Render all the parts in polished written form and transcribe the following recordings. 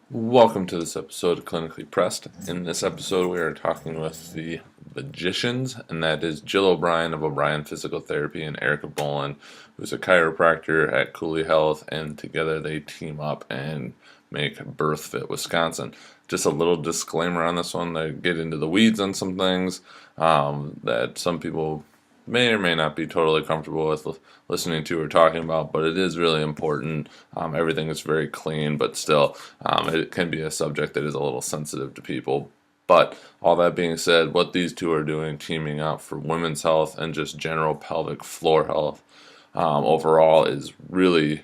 Welcome to this episode of Clinically Pressed. In this episode, we are talking with the Vagicians, and that is Jill O'Brien of O'Brien Physical Therapy and Erica Boland, who's a chiropractor at Coulee Health, and together they team up and make BirthFit Wisconsin. Just a little disclaimer on this one, they get into the weeds on some things that some people may or may not be totally comfortable with listening to or talking about, but it is really important. Everything is very clean, but still, it can be a subject that is a little sensitive to people. But all that being said, what these two are doing, teaming up for women's health and just general pelvic floor health overall, is really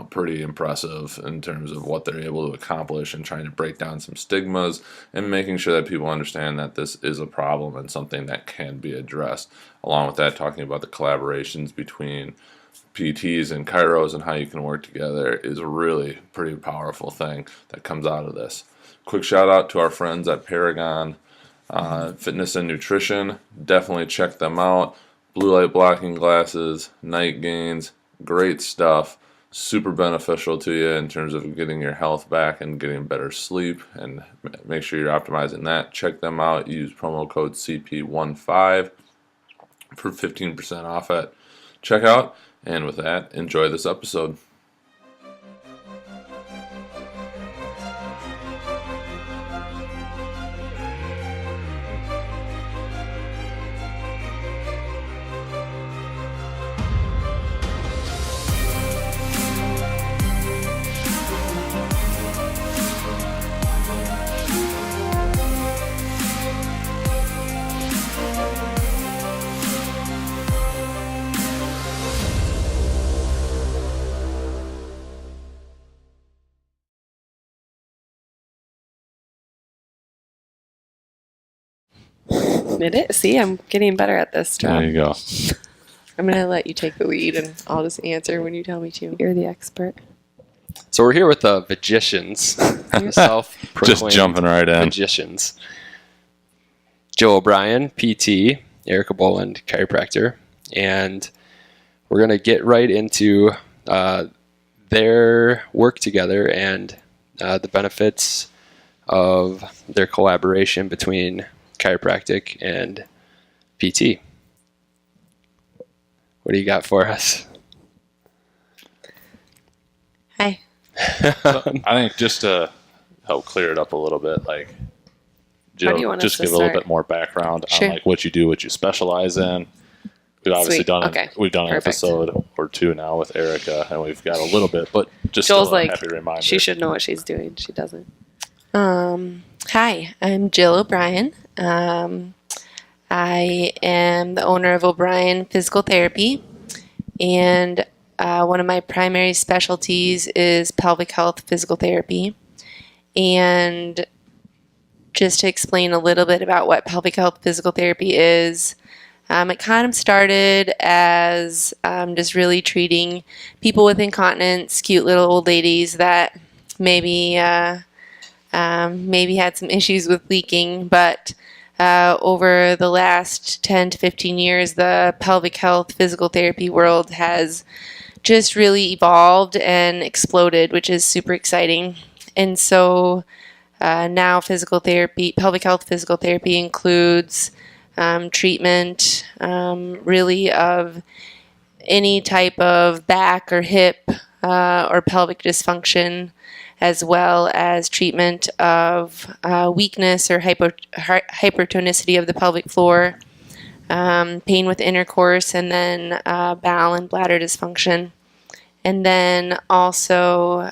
pretty impressive in terms of what they're able to accomplish and trying to break down some stigmas and making sure that people understand that this is a problem and something that can be addressed. Along with that, talking about the collaborations between PTs and chiros and how you can work together is a really pretty powerful thing that comes out of this. Quick shout out to our friends at Paragon Fitness and Nutrition. Definitely check them out. Blue light blocking glasses, night gains, great stuff. Super beneficial to you in terms of getting your health back and getting better sleep, and make sure you're optimizing that. Check them out. Use promo code CP15 for 15% off at checkout. And with that, enjoy this episode. It is. See, I'm getting better at this job. There you go. I'm going to let you take the lead, and I'll just answer when you tell me to. You're the expert. So we're here with the Vagicians, self-proclaimed Just jumping right in. Vagicians. Jill O'Brien, PT, Erica Boland, chiropractor, and we're going to get right into their work together and the benefits of their collaboration between chiropractic and PT. What do you got for us? Hi. I think just to help clear it up a little bit, How do Jill, you want us just to give a little start? bit more background Sure. on what you do, what you specialize in. We've obviously Sweet. Okay. we've done an Perfect. episode or two now with Erica, and we've got a little bit, but just Joel's still a like, happy reminder. she should know what she's doing. She doesn't. Hi, I'm Jill O'Brien. I am the owner of O'Brien Physical Therapy, and one of my primary specialties is pelvic health physical therapy. And just to explain a little bit about what pelvic health physical therapy is, it kind of started as just really treating people with incontinence, cute little old ladies that maybe had some issues with leaking, but over the last 10 to 15 years, the pelvic health physical therapy world has just really evolved and exploded, which is super exciting. And so now pelvic health physical therapy includes treatment really of any type of back or hip or pelvic dysfunction, as well as treatment of weakness or hypertonicity of the pelvic floor, pain with intercourse, and then bowel and bladder dysfunction. And then also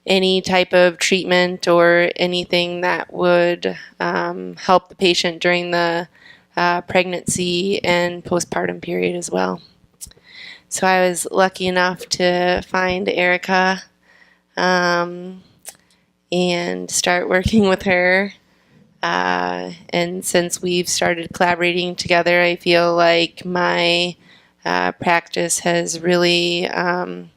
any type of treatment or anything that would help the patient during the pregnancy and postpartum period as well. So I was lucky enough to find Erica and start working with her. And since we've started collaborating together, I feel like my practice has really been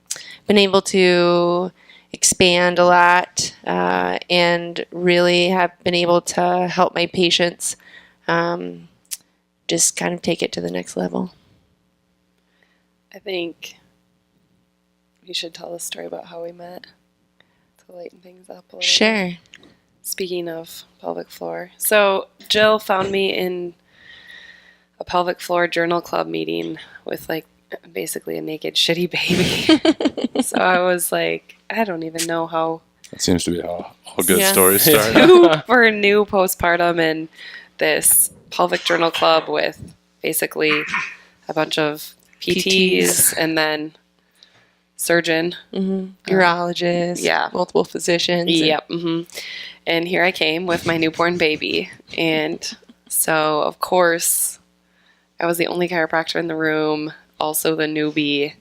able to expand a lot and really have been able to help my patients just kind of take it to the next level. I think you should tell the story about how we met. to lighten things up a little bit. Sure. Speaking of pelvic floor. So Jill found me in a pelvic floor journal club meeting with like basically a naked shitty baby. So I was like, I don't even know how That seems to be how all good Yeah. stories start. super new postpartum and this pelvic journal club with basically a bunch of PTs and then surgeon. Urologist. Yeah. Multiple physicians. Yep. And here I came with my newborn baby. And so, of course, I was the only chiropractor in the room, also the newbie,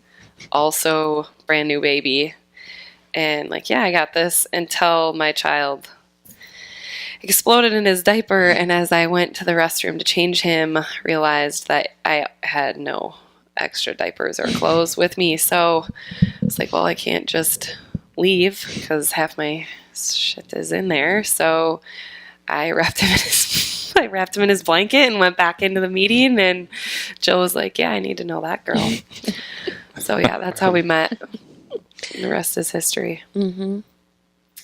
also brand new baby. And like, yeah, I got this until my child exploded in his diaper. And as I went to the restroom to change him, realized that I had no extra diapers or clothes with me. So it's like, well, I can't just leave because half my shit is in there. So I wrapped him in his blanket and went back into the meeting. And Jill was like, yeah, I need to know that girl. So yeah, that's how we met. And the rest is history.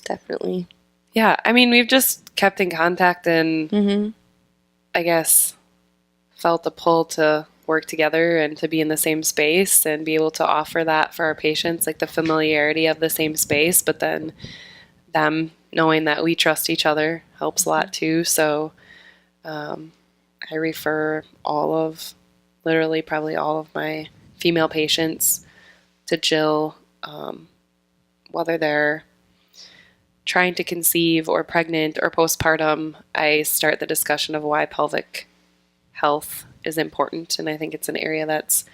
Definitely. Yeah, I mean, we've just kept in contact and I guess felt the pull to work together and to be in the same space and be able to offer that for our patients, like the familiarity of the same space, but then them knowing that we trust each other helps a lot too. So I refer literally probably all of my female patients to Jill, whether they're trying to conceive or pregnant or postpartum. I start the discussion of why pelvic health is important, and I think it's an area that's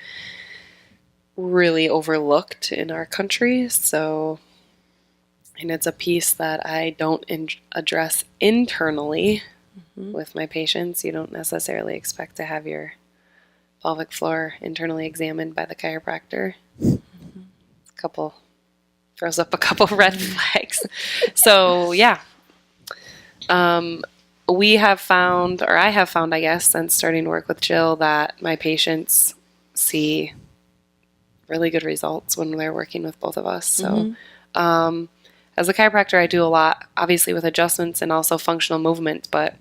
really overlooked in our country. So, and it's a piece that I don't address internally with my patients. You don't necessarily expect to have your pelvic floor internally examined by the chiropractor. Throws up a couple red flags. So yeah, I have found, I guess, since starting work with Jill, that my patients see really good results when they're working with both of us. So as a chiropractor, I do a lot, obviously, with adjustments and also functional movement. But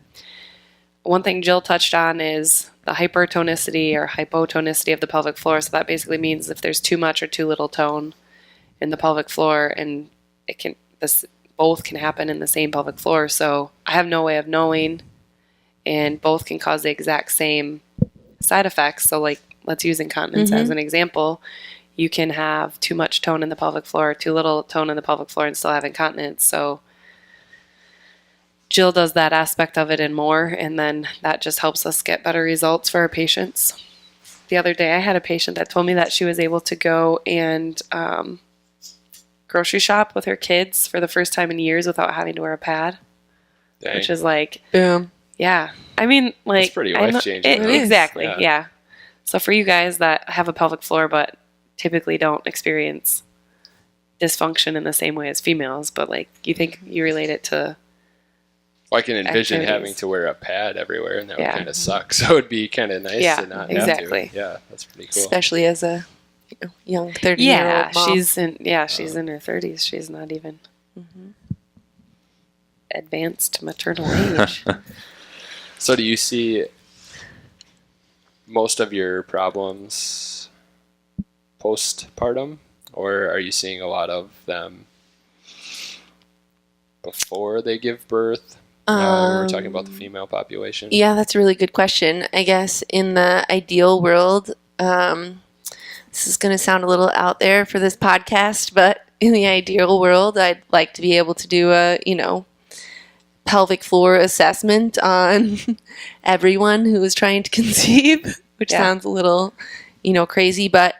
one thing Jill touched on is the hypertonicity or hypotonicity of the pelvic floor. So that basically means if there's too much or too little tone in the pelvic floor, and both can happen in the same pelvic floor. So I have no way of knowing, and both can cause the exact same side effects. So like, let's use incontinence as an example. You can have too much tone in the pelvic floor, too little tone in the pelvic floor, and still have incontinence. So Jill does that aspect of it and more, and then that just helps us get better results for our patients. The other day I had a patient that told me that she was able to go and grocery shop with her kids for the first time in years without having to wear a pad. Dang. Which is like, Boom. yeah. I mean, like, That's pretty life-changing. Exactly. Yeah. Yeah. So for you guys that have a pelvic floor but typically don't experience dysfunction in the same way as females, but like you relate it to. Well, I can envision activities. Having to wear a pad everywhere, and that would Yeah. kind of suck. So it'd be kind of nice Yeah, to not exactly. have to. Yeah, that's pretty cool. Especially as a young 30-year-old Yeah, mom. she's in her 30s. She's not even advanced maternal age. So do you see most of your problems postpartum, or are you seeing a lot of them before they give birth? We're talking about the female population. Yeah, that's a really good question. I guess in the ideal world, this is going to sound a little out there for this podcast, but in the ideal world, I'd like to be able to do a, pelvic floor assessment on everyone who is trying to conceive, which sounds a little, crazy, but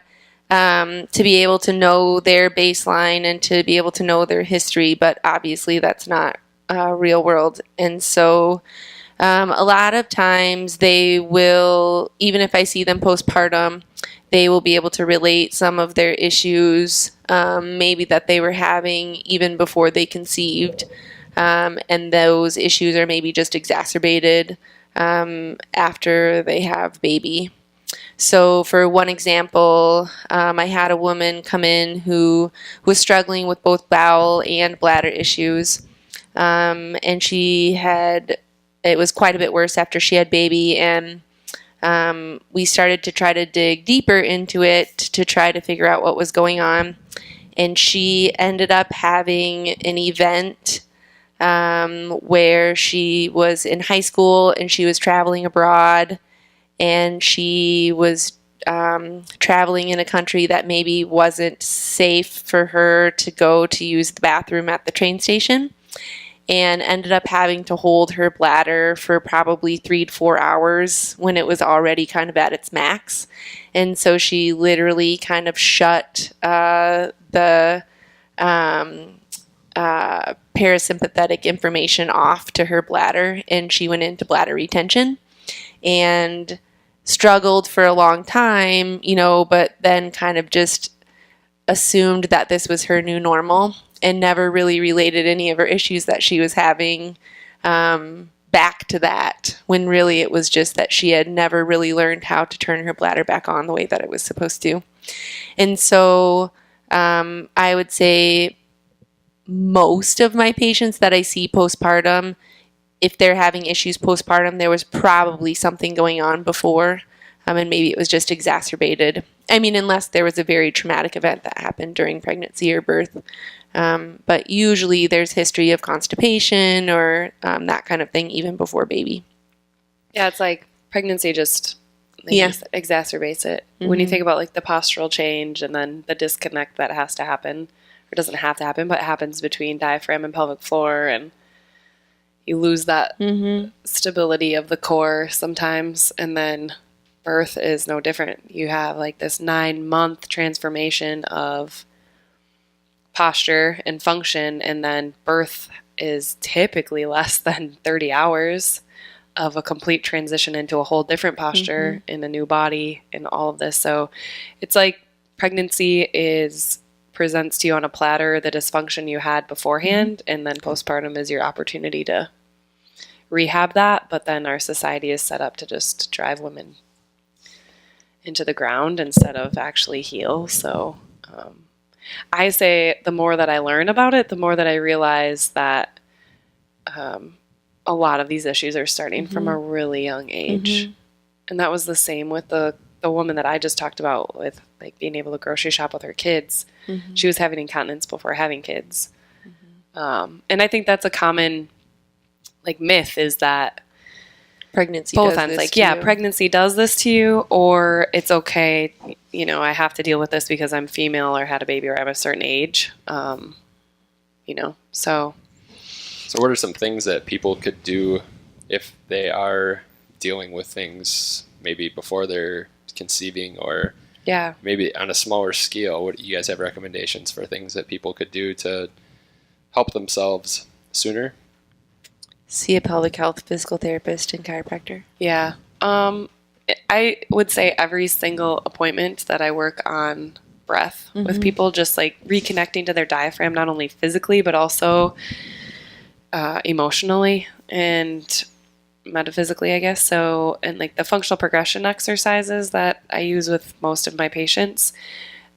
to be able to know their baseline and to be able to know their history, but obviously that's not real world. And so a lot of times they will, even if I see them postpartum, they will be able to relate some of their issues, maybe that they were having even before they conceived. And those issues are maybe just exacerbated after they have baby. So for one example, I had a woman come in who was struggling with both bowel and bladder issues. And it was quite a bit worse after she had baby, and we started to try to dig deeper into it to try to figure out what was going on. And she ended up having an event where she was in high school and she was traveling abroad, and she was traveling in a country that maybe wasn't safe for her to go to use the bathroom at the train station, and ended up having to hold her bladder for probably 3 to 4 hours when it was already kind of at its max. And so she literally kind of shut the parasympathetic information off to her bladder, and she went into bladder retention and struggled for a long time, but then kind of just assumed that this was her new normal and never really related any of her issues that she was having back to that, when really it was just that she had never really learned how to turn her bladder back on the way that it was supposed to. And so I would say most of my patients that I see postpartum, if they're having issues postpartum, there was probably something going on before, and maybe it was just exacerbated. I mean, unless there was a very traumatic event that happened during pregnancy or birth. But usually there's history of constipation or that kind of thing even before baby. Yeah, it's like pregnancy just exacerbates it. Mm-hmm. When you think about like the postural change and then the disconnect that has to happen, or doesn't have to happen, but happens between diaphragm and pelvic floor, and you lose that stability of the core sometimes, and then birth is no different. You have like this 9-month transformation of posture and function, and then birth is typically less than 30 hours of a complete transition into a whole different posture in a new body and all of this. So it's like pregnancy presents to you on a platter the dysfunction you had beforehand, and then postpartum is your opportunity to rehab that. But then our society is set up to just drive women into the ground instead of actually heal. So I say the more that I learn about it, the more that I realize that a lot of these issues are starting from a really young age. And that was the same with the woman that I just talked about, with like being able to grocery shop with her kids. She was having incontinence before having kids. And I think that's a common like myth, is that Pregnancy both does ends, this like, to yeah, you. pregnancy does this to you, or it's okay, I have to deal with this because I'm female or had a baby or I'm a certain age, so. So what are some things that people could do if they are dealing with things maybe before they're conceiving, or Yeah. maybe on a smaller scale? What do you guys have recommendations for things that people could do to help themselves sooner? See a pelvic health physical therapist and chiropractor. Yeah. I would say every single appointment that I work on breath with people, just like reconnecting to their diaphragm, not only physically, but also emotionally and metaphysically, I guess. So, and like the functional progression exercises that I use with most of my patients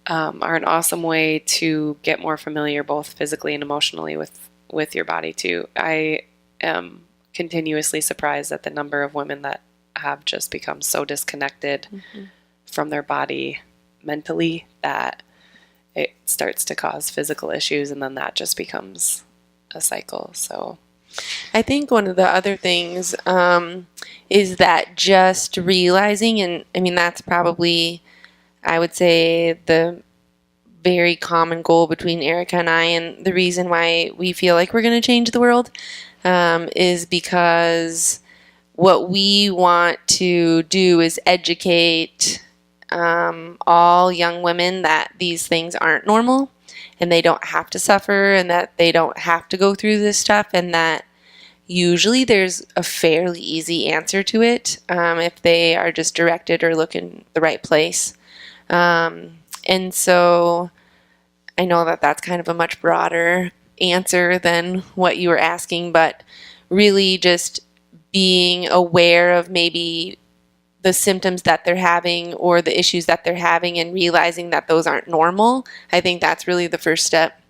are an awesome way to get more familiar both physically and emotionally with your body too. I am continuously surprised at the number of women that have just become so disconnected from their body mentally that it starts to cause physical issues, and then that just becomes a cycle. So I think one of the other things is that just realizing, and I mean, that's probably, I would say, the very common goal between Erica and I, and the reason why we feel like we're going to change the world is because what we want to do is educate all young women that these things aren't normal, and they don't have to suffer, and that they don't have to go through this stuff, and that usually there's a fairly easy answer to it if they are just directed or look in the right place. And so I know that that's kind of a much broader answer than what you were asking, but really just being aware of maybe the symptoms that they're having or the issues that they're having and realizing that those aren't normal. I think that's really the first step.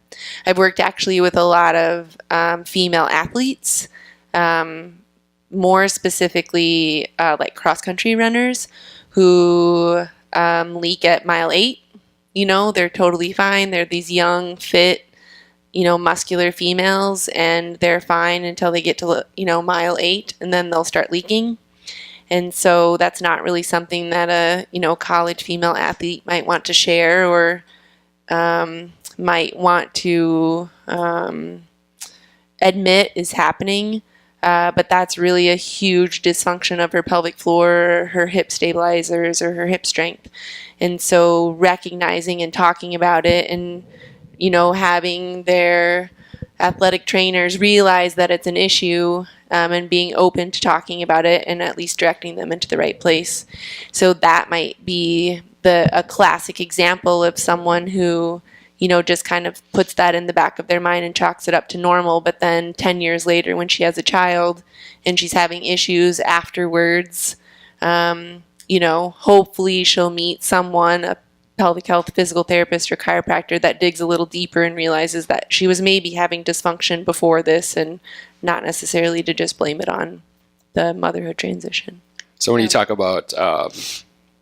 I've worked actually with a lot of female athletes, more specifically like cross-country runners who leak at mile 8. You know, they're totally fine. They're these young, fit, you know, muscular females, and they're fine until they get to, you know, mile 8, and then they'll start leaking. And so that's not really something that a, you know, college female athlete might want to share or might want to admit is happening. But that's really a huge dysfunction of her pelvic floor, her hip stabilizers, or her hip strength. And so recognizing and talking about it and, you know, having their athletic trainers realize that it's an issue and being open to talking about it and at least directing them into the right place. So that might be a classic example of someone who, you know, just kind of puts that in the back of their mind and chalks it up to normal. But then 10 years later, when she has a child and she's having issues afterwards, you know, hopefully she'll meet someone, a pelvic health physical therapist or chiropractor, that digs a little deeper and realizes that she was maybe having dysfunction before this and not necessarily to just blame it on the motherhood transition. So when you talk about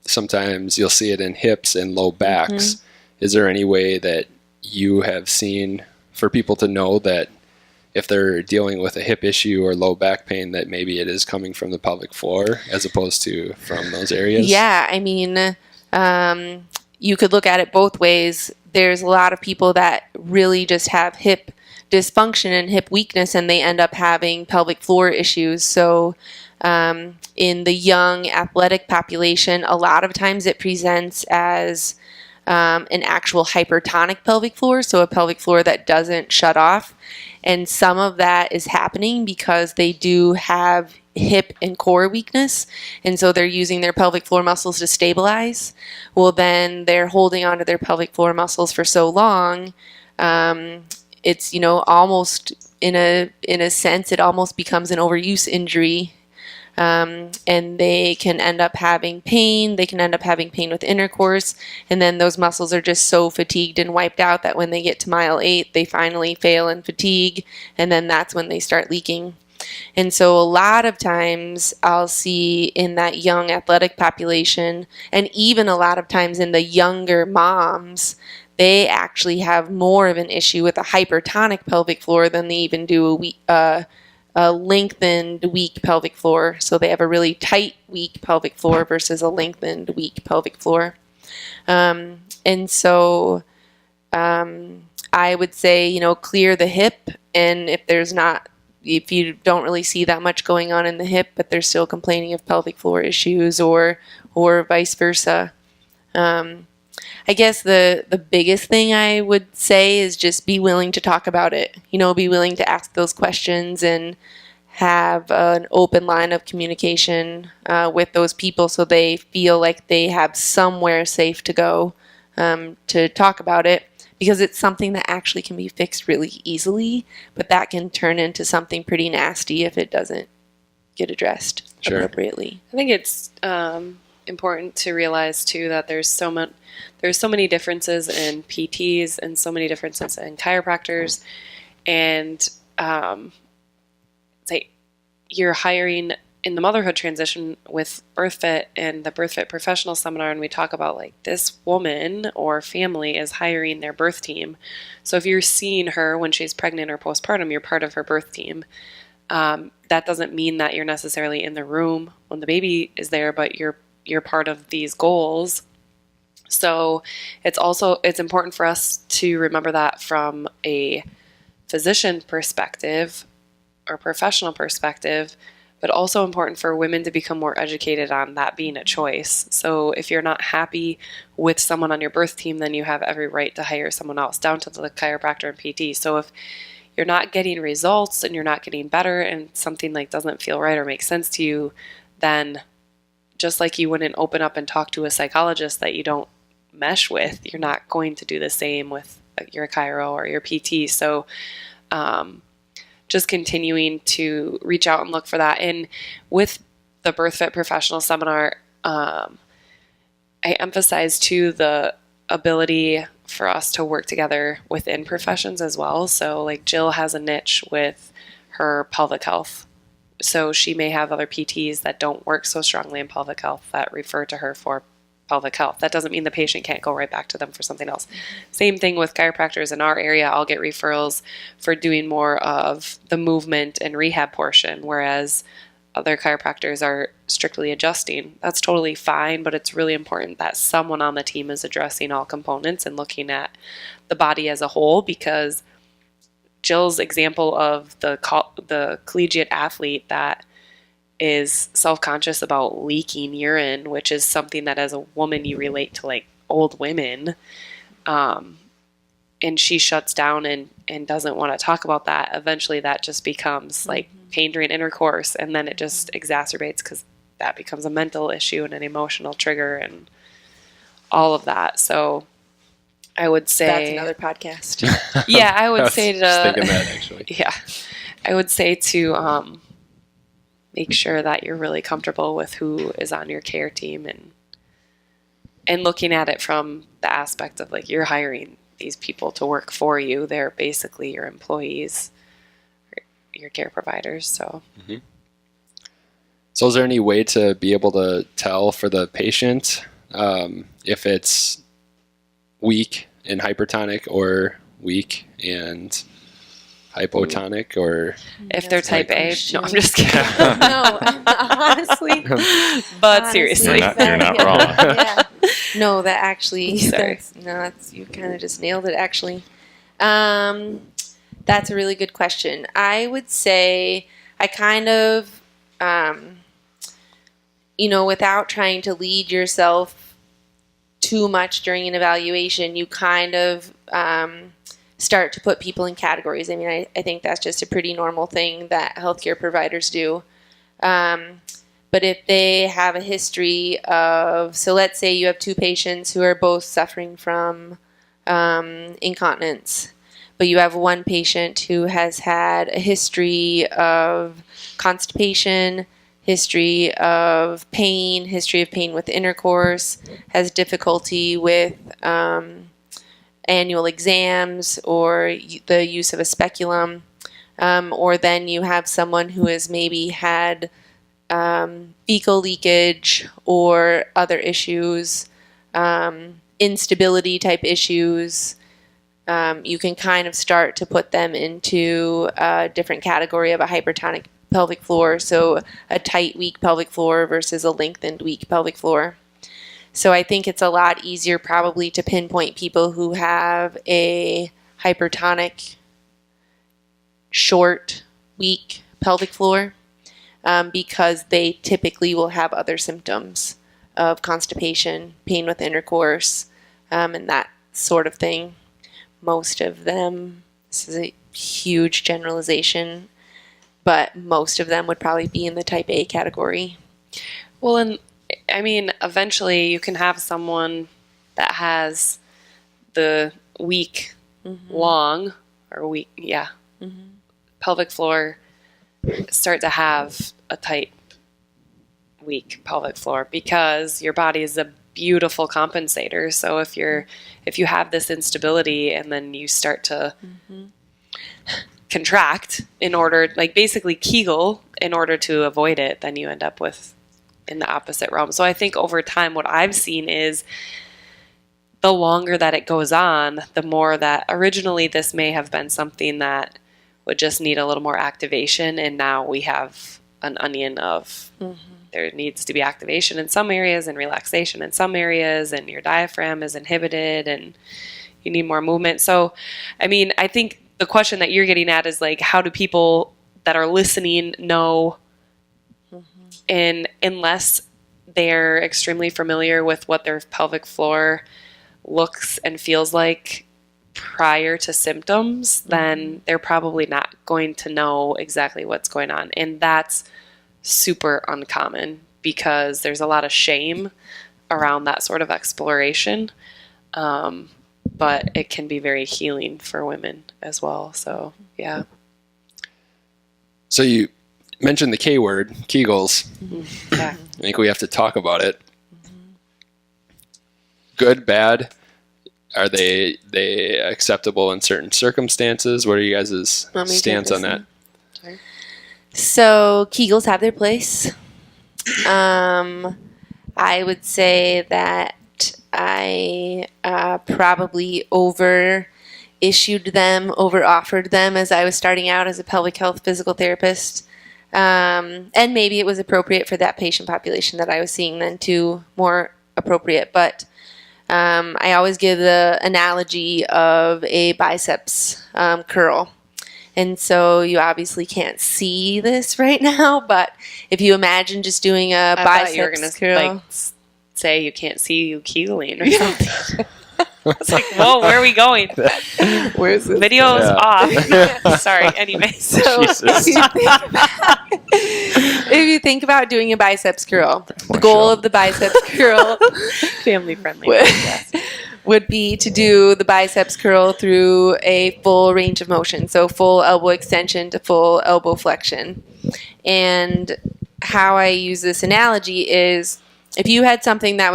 sometimes you'll see it in hips and low backs, Mm-hmm. Is there any way that you have seen for people to know that if they're dealing with a hip issue or low back pain, that maybe it is coming from the pelvic floor as opposed to from those areas? Yeah, I mean, you could look at it both ways. There's a lot of people that really just have hip dysfunction and hip weakness, and they end up having pelvic floor issues. So in the young athletic population, a lot of times it presents as an actual hypertonic pelvic floor, so a pelvic floor that doesn't shut off. And some of that is happening because they do have hip and core weakness, and so they're using their pelvic floor muscles to stabilize. Well, then they're holding onto their pelvic floor muscles for so long, it's, you know, almost in a sense, it almost becomes an overuse injury. And they can end up having pain. They can end up having pain with intercourse. And then those muscles are just so fatigued and wiped out that when they get to mile 8, they finally fail in fatigue. And then that's when they start leaking. And so a lot of times I'll see in that young athletic population, and even a lot of times in the younger moms, they actually have more of an issue with a hypertonic pelvic floor than they even do a lengthened, weak pelvic floor. So they have a really tight, weak pelvic floor versus a lengthened, weak pelvic floor. And so I would say, you know, clear the hip. And if you don't really see that much going on in the hip, but they're still complaining of pelvic floor issues or vice versa. I guess the biggest thing I would say is just be willing to talk about it. You know, be willing to ask those questions and have an open line of communication with those people so they feel like they have somewhere safe to go to talk about it, because it's something that actually can be fixed really easily, but that can turn into something pretty nasty if it doesn't get addressed appropriately. I think it's important to realize too that there's so many differences in PTs and so many differences in chiropractors, and say you're hiring in the motherhood transition with BirthFit and the BirthFit professional seminar, and we talk about like this woman or family is hiring their birth team. So if you're seeing her when she's pregnant or postpartum, you're part of her birth team. That doesn't mean that you're necessarily in the room when the baby is there, but you're part of these goals. So it's important for us to remember that from a physician perspective or professional perspective, but also important for women to become more educated on that being a choice. So if you're not happy with someone on your birth team, then you have every right to hire someone else, down to the chiropractor and PT. So if you're not getting results and you're not getting better and something like doesn't feel right or make sense to you, then just like you wouldn't open up and talk to a psychologist that you don't mesh with, you're not going to do the same with your chiro or your PT. So just continuing to reach out and look for that. And with the BirthFit professional seminar, I emphasize too the ability for us to work together within professions as well. So like Jill has a niche with her pelvic health. So she may have other PTs that don't work so strongly in pelvic health that refer to her for pelvic health. That doesn't mean the patient can't go right back to them for something else. Same thing with chiropractors in our area. I'll get referrals for doing more of the movement and rehab portion, whereas other chiropractors are strictly adjusting. That's totally fine, but it's really important that someone on the team is addressing all components and looking at the body as a whole, because Jill's example of the collegiate athlete that is self-conscious about leaking urine, which is something that as a woman you relate to like old women, and she shuts down and doesn't want to talk about that. Eventually that just becomes like pain during intercourse, and then it just exacerbates because that becomes a mental issue and an emotional trigger and all of that. So I would say That's another podcast. Yeah, I would was say to just thinking that, actually. Yeah, I would say to make sure that you're really comfortable with who is on your care team, and looking at it from the aspect of like you're hiring these people to work for you. They're basically your employees, your care providers. So, So is there any way to be able to tell for the patient if it's weak and hypertonic or weak and hypotonic, or if they're type A, question. no, I'm just kidding. No, honestly. But Honestly, seriously, You're not wrong. Yeah. No, that actually. Sorry. You kind of just nailed it. Actually, that's a really good question. I would say I kind of, without trying to lead yourself too much during an evaluation, you kind of start to put people in categories. I mean, I think that's just a pretty normal thing that healthcare providers do. But if they have a history of, so let's say you have two patients who are both suffering from incontinence, but you have one patient who has had a history of constipation, history of pain with intercourse, has difficulty with annual exams or the use of a speculum, or then you have someone who has maybe had fecal leakage or other issues, instability type issues. You can kind of start to put them into a different category of a hypertonic pelvic floor, so a tight, weak pelvic floor versus a lengthened, weak pelvic floor. So I think it's a lot easier probably to pinpoint people who have a hypertonic, short, weak pelvic floor, because they typically will have other symptoms of constipation, pain with intercourse, and that sort of thing. Most of them, this is a huge generalization, but most of them would probably be in the type A category. well, and I mean, eventually you can have someone that has the weak, long, or weak, pelvic floor start to have a tight, weak pelvic floor, because your body is a beautiful compensator. So if you have this instability and then you start to contract in order, like basically Kegel in order to avoid it, then you end up with in the opposite realm. So I think over time what I've seen is the longer that it goes on, the more that originally this may have been something that would just need a little more activation, and now we have an onion of there needs to be activation in some areas and relaxation in some areas, and your diaphragm is inhibited and you need more movement. So I mean, I think the question that you're getting at is like, how do people that are listening know, and unless they're extremely familiar with what their pelvic floor looks and feels like prior to symptoms, then they're probably not going to know exactly what's going on. And that's super uncommon because there's a lot of shame around that sort of exploration. But it can be very healing for women as well. So, yeah. So you mentioned the K word, Kegels. Yeah. I think we have to talk about it. good, bad? Are they acceptable in certain circumstances? What are you guys' Want me to stance take on this that? one? So Kegels have their place. I would say that I probably over offered them as I was starting out as a pelvic health physical therapist. And maybe it was appropriate for that patient population that I was seeing then too, more appropriate. But I always give the analogy of a biceps curl. And so you obviously can't see this right now, but if you imagine just doing a I biceps thought you were gonna curl. say you can't see you kegeling or something. It's like, whoa, where are we going? Where's this? Video's off. Sorry. Anyway, So Jesus. if you think about doing a biceps curl, the My goal show. of the biceps curl family friendly. would be to do the biceps curl through a full range of motion. So full elbow extension to full elbow flexion. And how I use this analogy is if you had someone that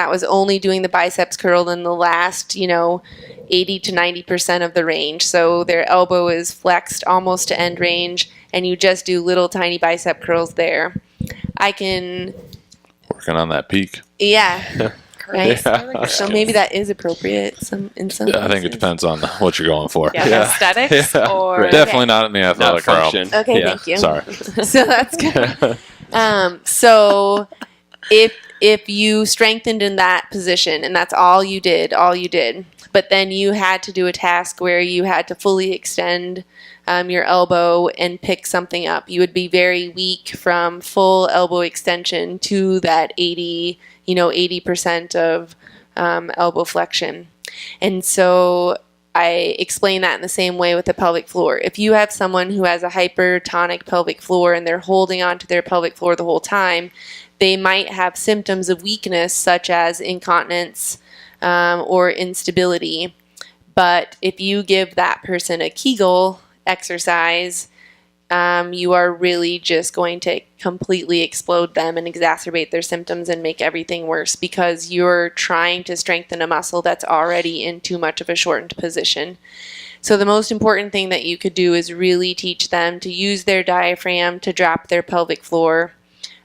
was only doing the biceps curl in the last, 80 to 90% of the range. So their elbow is flexed almost to end range and you just do little tiny bicep curls there. I can, Working on that peak. yeah. Right? Yeah. So maybe that is appropriate in some I think it cases. depends on what you're going for. Yeah, Yeah. aesthetics Yeah. or Right. Definitely not in the Not athletic realm. function. Okay, Yeah. thank you. Sorry. So that's good. So if you strengthened in that position and that's all you did, but then you had to do a task where you had to fully extend your elbow and pick something up, you would be very weak from full elbow extension to that 80% of elbow flexion. And so I explain that in the same way with the pelvic floor. If you have someone who has a hypertonic pelvic floor and they're holding on to their pelvic floor the whole time, they might have symptoms of weakness such as incontinence or instability. But if you give that person a Kegel exercise, you are really just going to completely explode them and exacerbate their symptoms and make everything worse because you're trying to strengthen a muscle that's already in too much of a shortened position. So the most important thing that you could do is really teach them to use their diaphragm to drop their pelvic floor,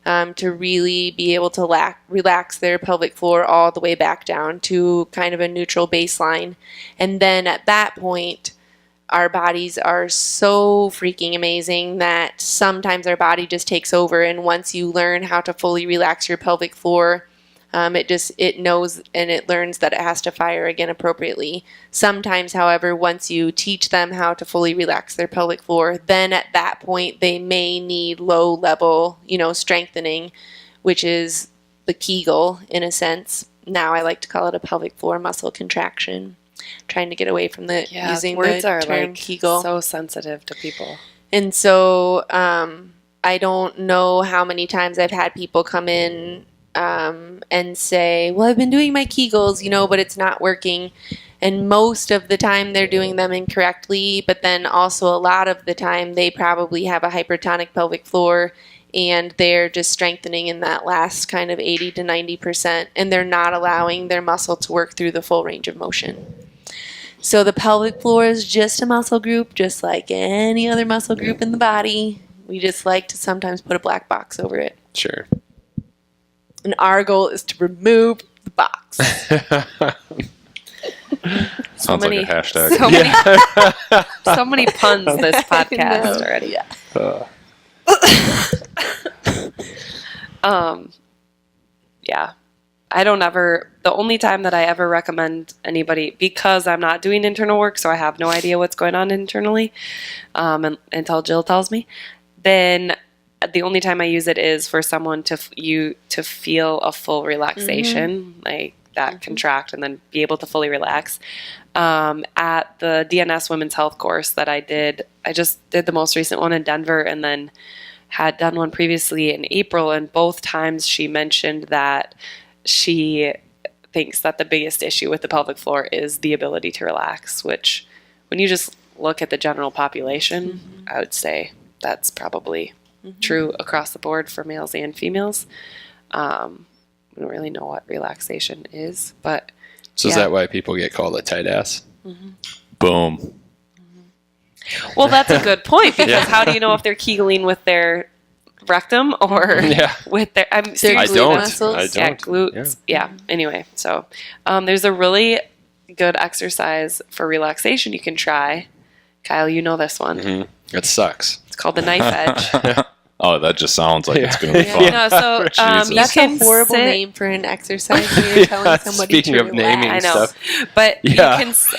to really be able to relax their pelvic floor all the way back down to kind of a neutral baseline. And then at that point, our bodies are so freaking amazing that sometimes our body just takes over. And once you learn how to fully relax your pelvic floor, it knows and it learns that it has to fire again appropriately. Sometimes, however, once you teach them how to fully relax their pelvic floor, then at that point they may need low level, strengthening, which is the Kegel in a sense. Now I like to call it a pelvic floor muscle contraction. Trying to get away from using words the are term like Kegel. so sensitive to people. And so I don't know how many times I've had people come in and say, well, I've been doing my Kegels, but it's not working. And most of the time they're doing them incorrectly, but then also a lot of the time they probably have a hypertonic pelvic floor and they're just strengthening in that last kind of 80 to 90%, and they're not allowing their muscle to work through the full range of motion. So the pelvic floor is just a muscle group, just like any other muscle group in the body. We just like to sometimes put a black box over it. Sure. And our goal is to remove the box. Sounds like a hashtag. So many puns this podcast already. Yeah. Yeah. The only time that I ever recommend anybody, because I'm not doing internal work, so I have no idea what's going on internally, until Jill tells me, then the only time I use it is for someone to feel a full relaxation, like that contract and then be able to fully relax. At the DNS Women's Health course that I did, I just did the most recent one in Denver and then had done one previously in April, and both times she mentioned that she thinks that the biggest issue with the pelvic floor is the ability to relax, which when you just look at the general population, I would say that's probably true across the board for males and females. we don't really know what relaxation is, but So is that why people get called a tight ass? Boom. well, that's a good point, because how do you know if they're Kegling with their rectum or with their I don't. glutes? Yeah. Anyway, so there's a really good exercise for relaxation you can try. Kyle, you know this one. It sucks. It's called the knife edge. Oh, that just sounds like it's going to be Yeah. fun. No, so Jesus. you That's can a horrible sit- name for an exercise when you're telling somebody Speaking to of naming I relax. know, stuff. but you can It's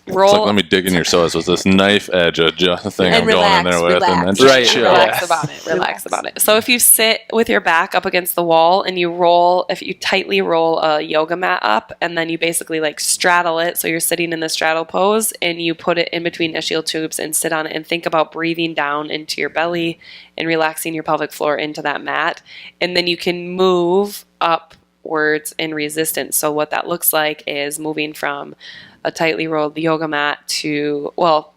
roll. like, let me dig in your psoas with this knife edge thing And I'm going in there with, and then just Right, chill. Relax about it. Relax about it. So if you sit with your back up against the wall and you roll, if you tightly roll a yoga mat up, and then you basically like straddle it, so you're sitting in the straddle pose, and you put it in between ischial tubes and sit on it and think about breathing down into your belly and relaxing your pelvic floor into that mat. And then you can move upwards in resistance. So what that looks like is moving from a tightly rolled yoga mat to, well,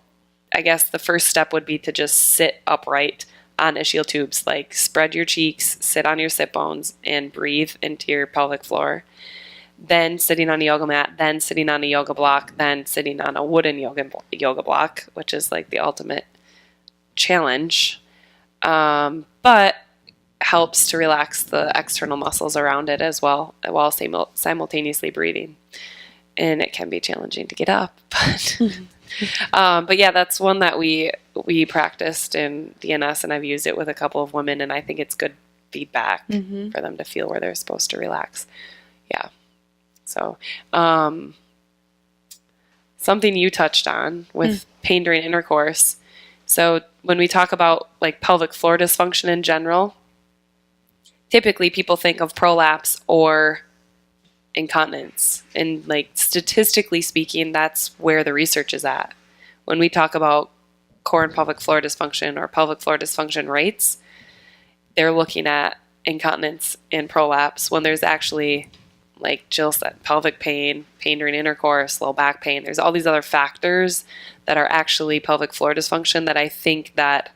I guess the first step would be to just sit upright on ischial tubes, like spread your cheeks, sit on your sit bones, and breathe into your pelvic floor. Then sitting on a yoga mat, then sitting on a yoga block, then sitting on a wooden yoga block, which is like the ultimate challenge. But helps to relax the external muscles around it as well, while simultaneously breathing. And it can be challenging to get up, but yeah, that's one that we practiced in DNS, and I've used it with a couple of women, and I think it's good feedback for them to feel where they're supposed to relax. Yeah. So, something you touched on with pain during intercourse. So when we talk about like pelvic floor dysfunction in general, typically people think of prolapse or incontinence. And like statistically speaking, that's where the research is at. When we talk about core and pelvic floor dysfunction or pelvic floor dysfunction rates, they're looking at incontinence and prolapse when there's actually, like Jill said, pelvic pain, pain during intercourse, low back pain. There's all these other factors that are actually pelvic floor dysfunction that I think that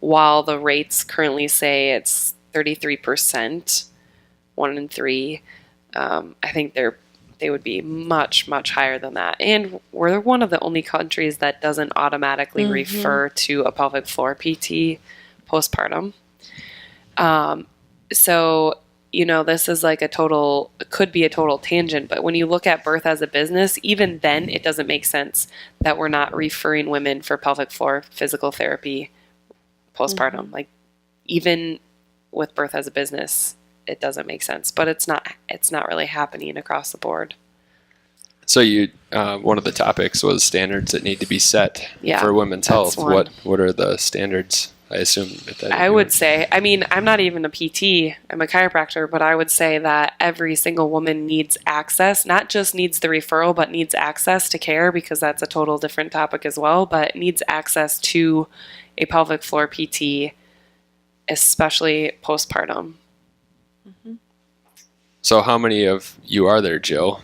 while the rates currently say it's 33%, 1 in 3, I think they would be much, much higher than that. And we're one of the only countries that doesn't automatically refer to a pelvic floor PT postpartum. So, this is like could be a total tangent, but when you look at birth as a business, even then it doesn't make sense that we're not referring women for pelvic floor physical therapy postpartum. Like even with birth as a business, it doesn't make sense, but it's not really happening across the board. So you, one of the topics was standards that need to be set for women's health. one. What are the standards? I assume that I would say, I'm not even a PT, I'm a chiropractor, but I would say that every single woman needs access, not just needs the referral, but needs access to care, because that's a total different topic as well, but needs access to a pelvic floor PT, especially postpartum. So how many of you are there, Jill?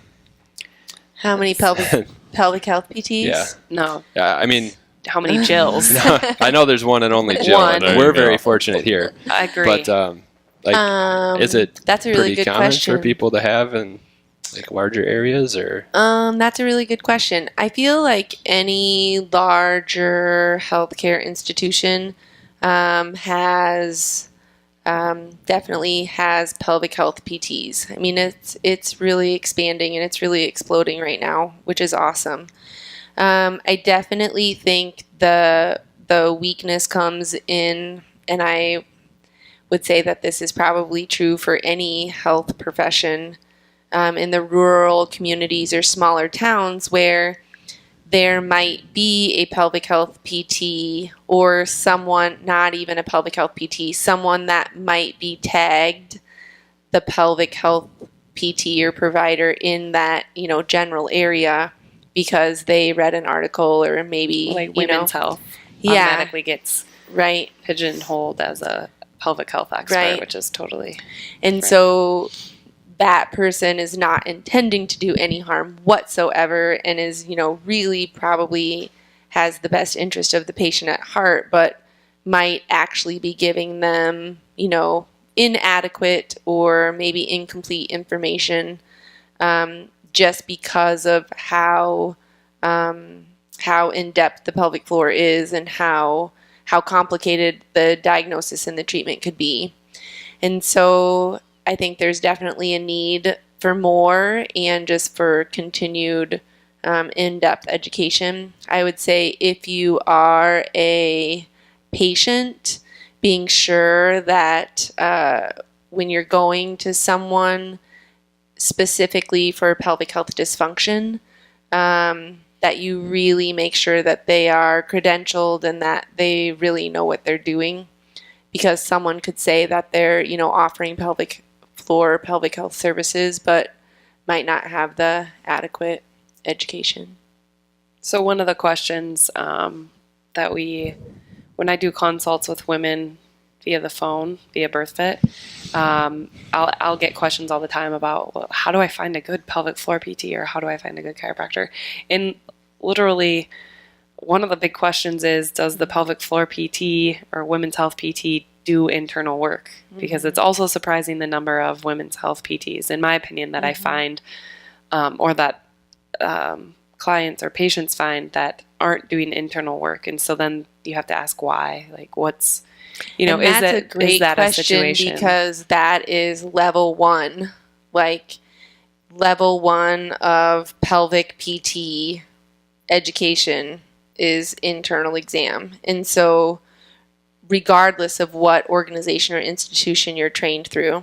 How many pelvic health PTs? Yeah. No. Yeah, I mean, How many Jills? I know there's one and only Jill. One. And we're very fortunate here. I agree. But is it that's a really pretty good common question for people to have in like larger areas, or? That's a really good question. I feel like any larger healthcare institution definitely has pelvic health PTs. I mean, it's really expanding and it's really exploding right now, which is awesome. I definitely think the weakness comes in, and I would say that this is probably true for any health profession in the rural communities or smaller towns where there might be a pelvic health PT or someone, not even a pelvic health PT, someone that might be tagged the pelvic health PT or provider in that, general area because they read an article or maybe like women's health Yeah. automatically gets right. pigeonholed as a pelvic health expert, Right. which is totally And different. so that person is not intending to do any harm whatsoever and is, really probably has the best interest of the patient at heart, but might actually be giving them, inadequate or maybe incomplete information, just because of how in depth the pelvic floor is and how complicated the diagnosis and the treatment could be. And so I think there's definitely a need for more and just for continued in-depth education. I would say if you are a patient, being sure that when you're going to someone specifically for pelvic health dysfunction, that you really make sure that they are credentialed and that they really know what they're doing. Because someone could say that they're, offering pelvic floor, pelvic health services, but might not have the adequate education. So one of the questions that when I do consults with women via the phone, via BirthFit, I'll get questions all the time about, well, how do I find a good pelvic floor PT, or how do I find a good chiropractor? And literally, one of the big questions is, does the pelvic floor PT or women's health PT do internal work? Because it's also surprising the number of women's health PTs, in my opinion, that I find, or that clients or patients find that aren't doing internal work. And so then you have to ask why. Like, what's, and is that's a great question, a situation? because that is level one. Like, level one of pelvic PT education is internal exam. And so regardless of what organization or institution you're trained through.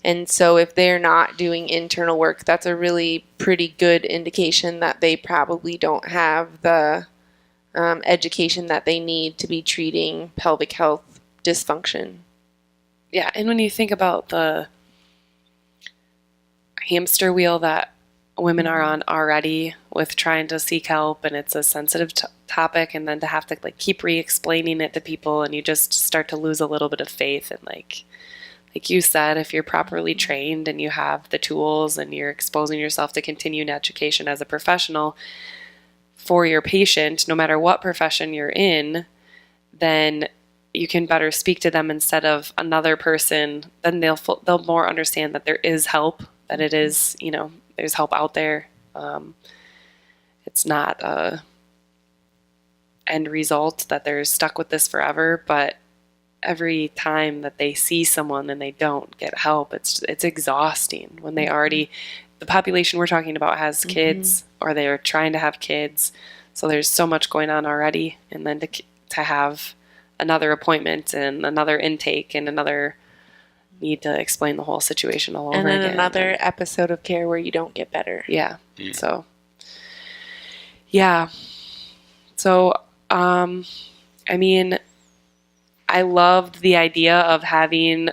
And so if they're not doing internal work, that's a really pretty good indication that they probably don't have the education that they need to be treating pelvic health dysfunction. Yeah, and when you think about the hamster wheel that women are on already with trying to seek help, and it's a sensitive topic, and then to have to keep re-explaining it to people, and you just start to lose a little bit of faith. And like you said, if you're properly trained and you have the tools and you're exposing yourself to continuing education as a professional for your patient, no matter what profession you're in, then you can better speak to them instead of another person. Then they'll more understand that there is help, that it is, there's help out there. It's not a end result that they're stuck with this forever, but every time that they see someone and they don't get help, it's exhausting when they already, the population we're talking about has kids, or they're trying to have kids. So there's so much going on already. And then to have another appointment and another intake and another need to explain the whole situation all over again. And then another episode of care where you don't get better. Yeah. So, yeah. So, I mean, I loved the idea of having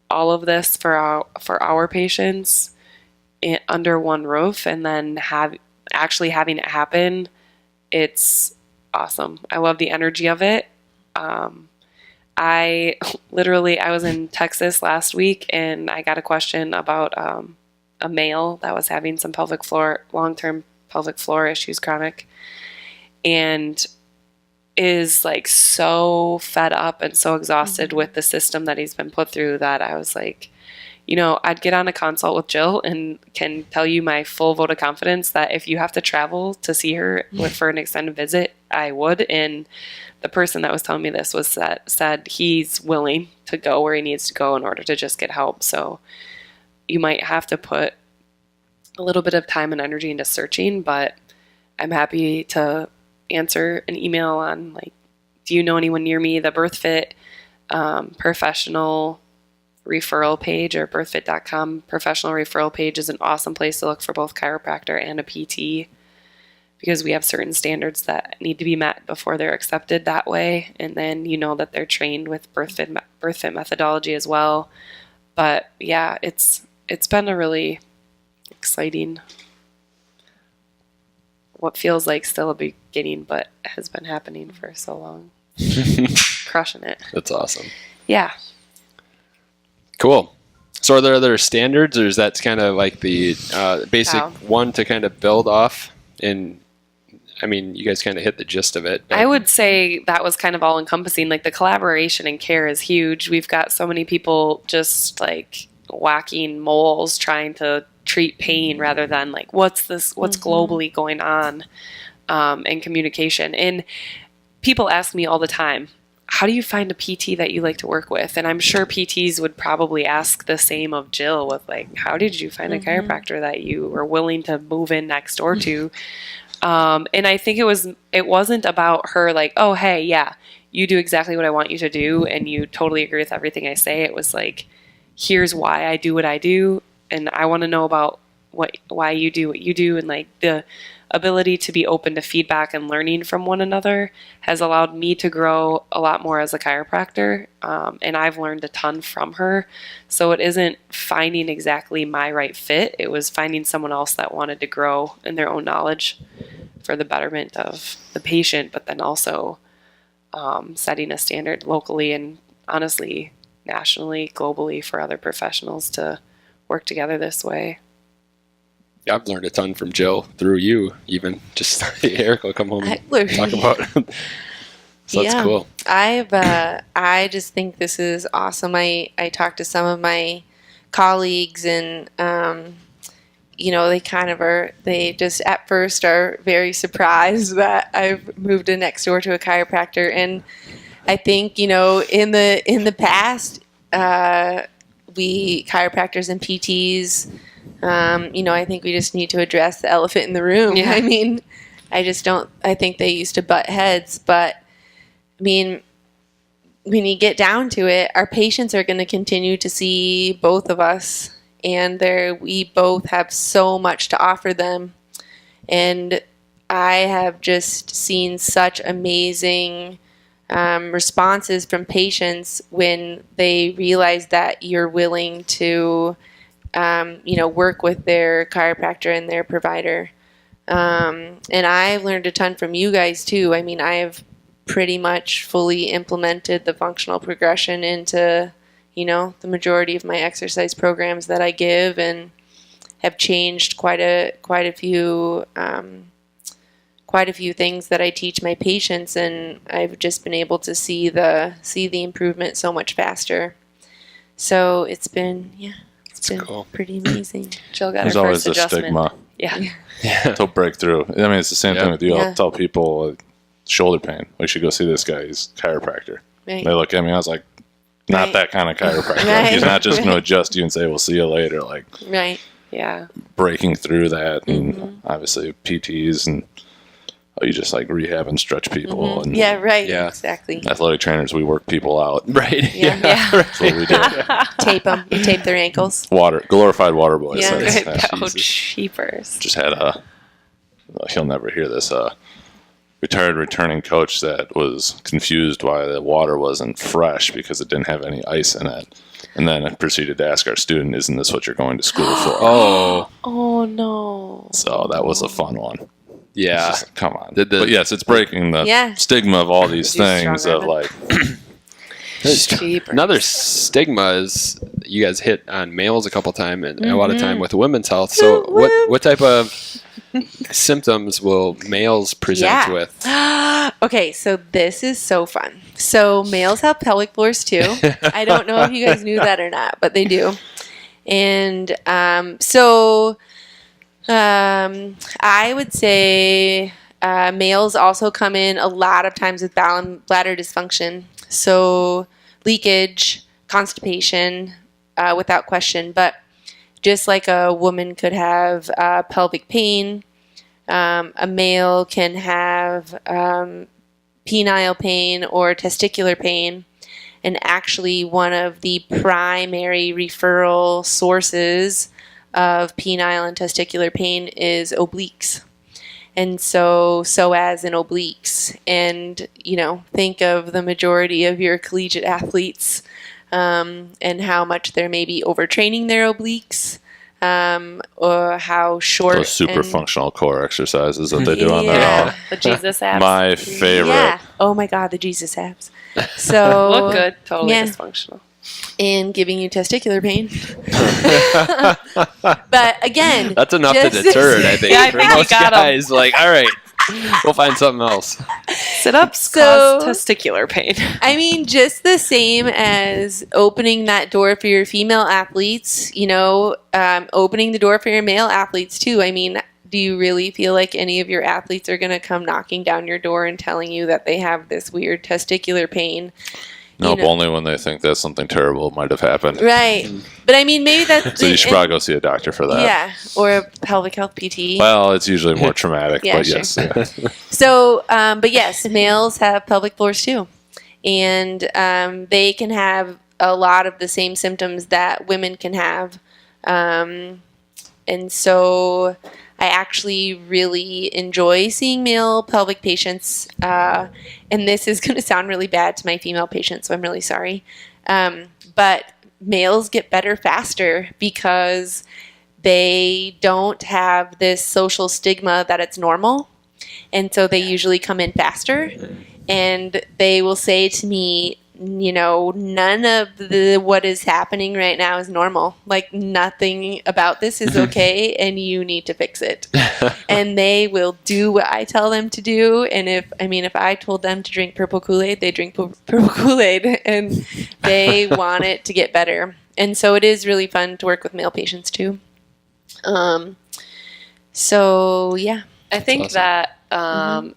all of this for our patients under one roof, and then actually having it happen. It's awesome. I love the energy of it. I was in Texas last week, and I got a question about a male that was having some long-term pelvic floor issues, chronic, and is so fed up and so exhausted with the system that he's been put through, that I was like, I'd get on a consult with Jill and can tell you my full vote of confidence that if you have to travel to see her for an extended visit, I would. And the person that was telling me this said he's willing to go where he needs to go in order to just get help. So you might have to put a little bit of time and energy into searching, but I'm happy to answer an email on do you know anyone near me? The BirthFit professional referral page, or birthfit.com professional referral page, is an awesome place to look for both chiropractor and a PT, because we have certain standards that need to be met before they're accepted that way. And then that they're trained with BirthFit methodology as well. But yeah, it's been a really exciting, what feels like still a beginning, but has been happening for so long. Crushing it. That's awesome. Yeah. Cool. So are there other standards, or is that kind of like the basic one to kind of build off? And I mean, you guys kind of hit the gist of it. I would say that was kind of all encompassing. Like the collaboration and care is huge. We've got so many people just like whacking moles trying to treat pain rather than like what's globally going on in communication. And people ask me all the time, how do you find a PT that you like to work with? And I'm sure PTs would probably ask the same of Jill with like, how did you find a chiropractor that you were willing to move in next door to? And I think it wasn't about her like, oh, hey, yeah, you do exactly what I want you to do. And you totally agree with everything I say. It was like, here's why I do what I do. And I want to know about why you do what you do. And like the ability to be open to feedback and learning from one another has allowed me to grow a lot more as a chiropractor. And I've learned a ton from her. So it isn't finding exactly my right fit. It was finding someone else that wanted to grow in their own knowledge for the betterment of the patient, but then also setting a standard locally and honestly, nationally, globally for other professionals to work together this way. I've learned a ton from Jill through you, even just Eric will come home and talk about it. So that's cool. I just think this is awesome. I talked to some of my colleagues and, they just at first are very surprised that I've moved in next door to a chiropractor. And I think, in the past, we chiropractors and PTs, I think we just need to address the elephant in the room. Yeah. I mean, I think they used to butt heads, but I mean, when you get down to it, our patients are going to continue to see both of us, and we both have so much to offer them. And I have just seen such amazing responses from patients when they realize that you're willing to work with their chiropractor and their provider. And I've learned a ton from you guys too. I mean, I have pretty much fully implemented the functional progression into, the majority of my exercise programs that I give, and have changed quite a few things that I teach my patients, and I've just been able to see the improvement so much faster. So it's been cool. Pretty amazing. Jill got There's her always first a adjustment. stigma Yeah. to break through. I mean, it's the same thing with you. Yeah. I'll tell people shoulder pain, we should go see this guy. He's a chiropractor. Right. They look at me. I was like, not Right. that kind of chiropractor. Right. He's not just going to adjust you and say, we'll see you later. Like Right. Yeah. breaking through that, and obviously PTs and you just like rehab and stretch people. And Yeah, right. Yeah. Exactly. athletic trainers, we work people out. Right. Yeah. That's what we do. Tape them. You tape their ankles. Glorified water boys. Yeah. Oh, cheapers. Just had he'll never hear this, retired returning coach that was confused why the water wasn't fresh because it didn't have any ice in it. And then I proceeded to ask our student, isn't this what you're going to school for? Oh, Oh no. So that was a fun one. yeah. Just, come on. Did the- But yes, it's breaking the Yeah. stigma of all these Too things strong, of like, Cheapers. Another stigma is you guys hit on males a couple times and a lot of time with women's health. So what type of symptoms will males present Yeah. with? Okay, so this is so fun. So males have pelvic floors too. I don't know if you guys knew that or not, but they do. And I would say males also come in a lot of times with bladder dysfunction. So leakage, constipation, without question. But just like a woman could have pelvic pain, a male can have penile pain or testicular pain. And actually one of the primary referral sources of penile and testicular pain is obliques. And so as in obliques. And, think of the majority of your collegiate athletes and how much they're maybe overtraining their obliques, or how short. those super and- functional core exercises that they do on their Yeah. own. The Jesus abs. My favorite. Yeah. Oh my God, the Jesus abs. So Look good. Totally Yeah. dysfunctional. And giving you testicular pain. But again, That's enough to just- deter it, I think, Yeah, I for think you most got 'em. guys. Like, all right, We'll find something else. Sit-ups So- cause testicular pain. I mean, just the same as opening that door for your female athletes, opening the door for your male athletes too. I mean, do you really feel like any of your athletes are going to come knocking down your door and telling you that they have this weird testicular pain? Nope, only when they think that something terrible might have happened. Right. But I mean, maybe that's... So you should probably go see a doctor for that. Yeah, or a pelvic health PT. Well, it's usually more traumatic, Yeah, but sure. yes. Yeah. So, but yes, males have pelvic floors too. And they can have a lot of the same symptoms that women can have. And so I actually really enjoy seeing male pelvic patients. And this is going to sound really bad to my female patients, so I'm really sorry. But males get better faster because they don't have this social stigma that it's normal. And so they usually come in faster. And they will say to me, none of what is happening right now is normal. Like, nothing about this is okay, and you need to fix it. And they will do what I tell them to do. And if I told them to drink purple Kool-Aid, they drink purple Kool-Aid, and they want it to get better. And so it is really fun to work with male patients too. So yeah. I think awesome. that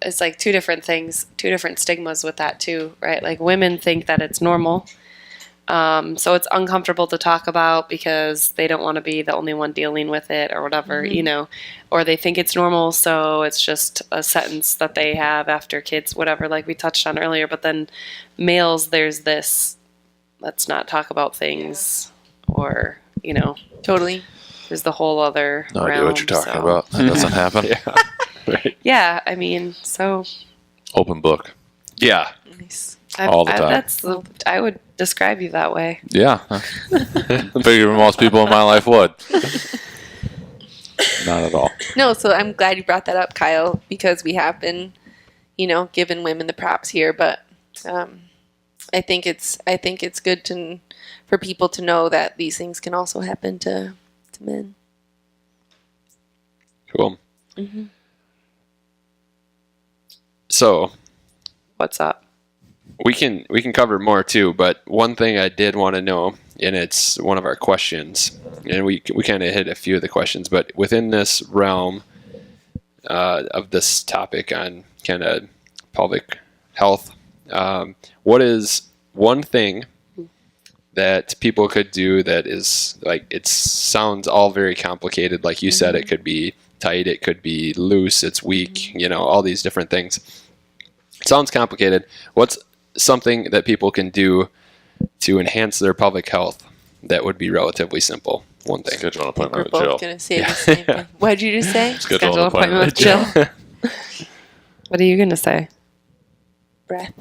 it's like two different things, two different stigmas with that too, right? Like women think that it's normal. So it's uncomfortable to talk about because they don't want to be the only one dealing with it or whatever, or they think it's normal. So it's just a sentence that they have after kids, whatever, like we touched on earlier. But then males, there's this, let's not talk about things or, Totally. there's the whole other No idea realm, what you're talking so- about. That doesn't happen. Right. Yeah, I mean, so Open book. Yeah. Nice. All the time. I would describe you that way. Yeah. I figure most people in my life would. Not at all. No, so I'm glad you brought that up, Kyle, because we have been, giving women the props here, but I think it's good for people to know that these things can also happen to men. Cool. So What's up? we can cover more too, but one thing I did want to know, and it's one of our questions, and we kind of hit a few of the questions, but within this realm of this topic on kind of pelvic health, what is one thing that people could do that is like, it sounds all very complicated, like you said, it could be tight, it could be loose, it's weak, all these different things. It sounds complicated. What's something that people can do to enhance their pelvic health that would be relatively simple? One thing. Schedule an We're appointment with both Jill. going to say the same thing. What did you just say? Schedule an appointment with Jill. Jill. What are you going to say? Breath.